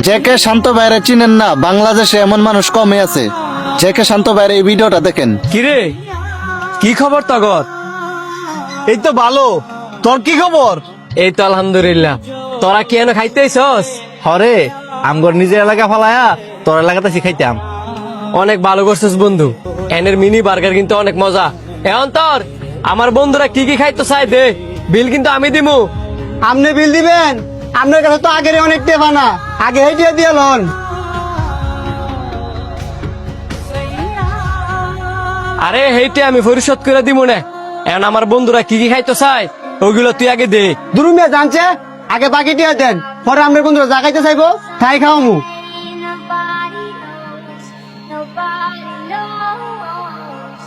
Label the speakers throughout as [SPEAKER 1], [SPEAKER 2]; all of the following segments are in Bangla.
[SPEAKER 1] জেকে শান্ত ভাইরে চিনেন না, বাংলাদেশে এমন মানুষ কমই আছে। জেকে শান্ত ভাইয়ের এই ভিডিওটা দেখেন।
[SPEAKER 2] কিরে, কি খবর তগর?
[SPEAKER 3] এই তো ভালো। তোর কি খবর?
[SPEAKER 2] এই তো আলহামদুলিল্লাহ। তোরা কি এনে খাইতেছস?
[SPEAKER 3] হরে, আমগর নিজের এলাকা ফালায়া তোর এলাকাতে শিখাইতাম।
[SPEAKER 2] অনেক ভালো করছিস বন্ধু। এনের মিনি বার্গার কিন্তু অনেক মজা। এখন তোর আমার বন্ধুরা কি কি খাইতো চাই দে, বিল কিন্তু আমি দিমু।
[SPEAKER 4] আপনি বিল দিবেন? আপনার কাছে তো আগের অনেক টেপা না, আগে হেঁটে দিয়ে লন।
[SPEAKER 2] আরে হেইটে আমি পরিশোধ করে দিমু না। এখন আমার বন্ধুরা কি কি খাইতো চাই ওগুলো তুই আগে দে।
[SPEAKER 4] দুরুমিয়া জানছে, আগে বাকি টিয়া দেন, পরে আমরা বন্ধুরা জাগাইতে চাইবো তাই খাওয়ামু।
[SPEAKER 5] Nobody knows, nobody knows.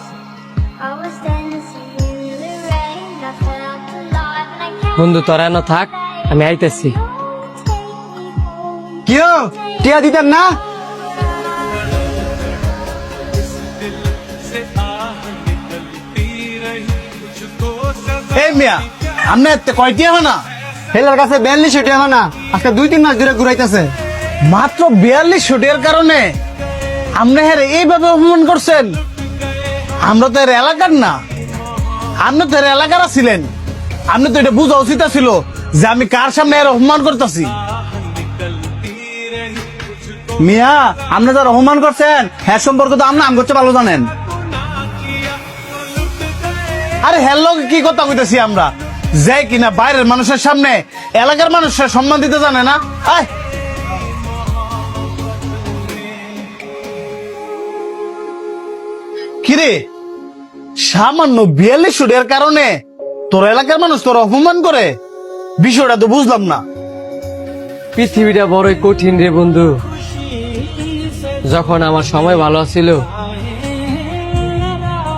[SPEAKER 5] I was dancing in the rain, I felt alive and I can't
[SPEAKER 2] বন্ধু তোরা এনে থাক, আমি আইতেছি।
[SPEAKER 5] take me home.
[SPEAKER 4] কিও টিয়া দিতেন না?
[SPEAKER 3] এই মিয়া, আমনে এতে কয়টি হয় না?
[SPEAKER 4] হেলার কাছে 42 টিয়া না, আজকে 2-3 মাস ধরে ঘুরাইতেছে।
[SPEAKER 3] মাত্র 42 টাকার কারণে আপনি হ্যাঁ এইভাবে অপমান করছেন? আমরা তো এর এলাকার না, আপনি তো এর এলাকার ছিলেন। আপনি তো এটা বুঝা উচিত ছিল যে আমি কার সামনে এর অপমান করতেছি। মিয়া, আপনি যারা অপমান করছেন হ্যাঁ সম্পর্কে তো আপনি করছে ভালো জানেন। আরে হ্যাঁ লোক কি কথা কইতেছি আমরা, যে কিনা বাইরের মানুষের সামনে এলাকার মানুষের সম্মান দিতে জানে না। আয় কিরে, সামান্য 42 টাকার কারণে তোর এলাকার মানুষ তোর অপমান করে? বিষয়টা তো বুঝলাম না।
[SPEAKER 2] পৃথিবীটা বড়ই কঠিন রে বন্ধু। যখন আমার সময় ভালো ছিল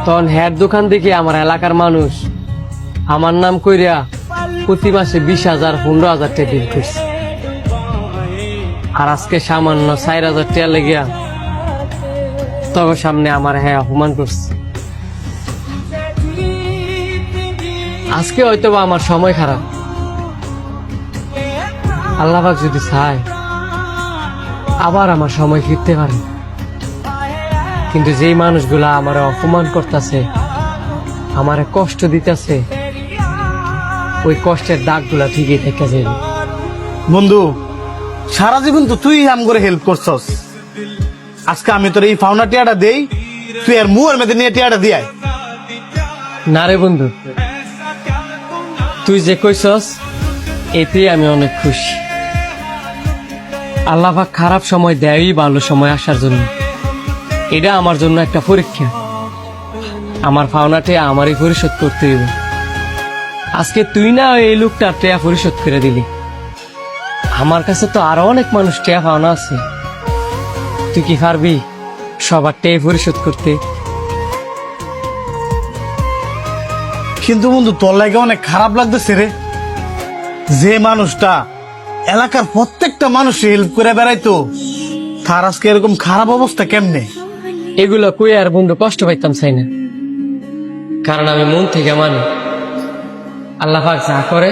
[SPEAKER 2] তখন হ্যার দোকান থেকে আমার এলাকার মানুষ আমার নাম কইরা প্রতি মাসে 20,000 15,000 টাকা বিল করছে। আর আজকে সামান্য 4,000 টাকা লেগিয়া তবে সামনে আমার হ্যাঁ অপমান করছে। আজকে হয়তো বা আমার সময় খারাপ, আল্লাহ পাক যদি চায় আবার আমার সময় ফিরতে পারে। কিন্তু যেই মানুষগুলা আমার অপমান করতেছে, আমারে কষ্ট দিতেছে, ওই কষ্টের দাগগুলা ঠিকই থেকে যাবে।
[SPEAKER 3] বন্ধু, সারা জীবন তো তুই আম করে হেল্প করছস। আজকে আমি তোর এই ফাউনা টিয়াটা দেই, তুই আর মুয়ের মধ্যে নিয়ে টিয়াটা দিয়াই।
[SPEAKER 2] না রে বন্ধু, তুই যে কইছস এতেই আমি অনেক খুশি। আল্লাহ পাক খারাপ সময় দেয়ই ভালো সময় আসার জন্য। এটা আমার জন্য একটা পরীক্ষা। আমার পাওনাটে আমারই পরিশোধ করতে হবে। আজকে তুই না এই লোকটার টেয়া পরিশোধ করে দিলি, আমার কাছে তো আরো অনেক মানুষ টেয়া পাওনা আছে। তুই কি পারবি সবার টেয়া পরিশোধ করতে?
[SPEAKER 3] কিন্তু বন্ধু, তোর লাগে অনেক খারাপ লাগতেছে রে। যে মানুষটা এলাকার প্রত্যেকটা মানুষ হেল্প করে বেড়াইতো, তার আজকে এরকম খারাপ অবস্থা কেমনে?
[SPEAKER 2] এগুলো কই আর বন্ধু কষ্ট পাইতাম চাই না, কারণ আমি মন থেকে মানি আল্লাহ পাক যা করে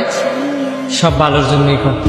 [SPEAKER 2] সব ভালোর জন্যই করে।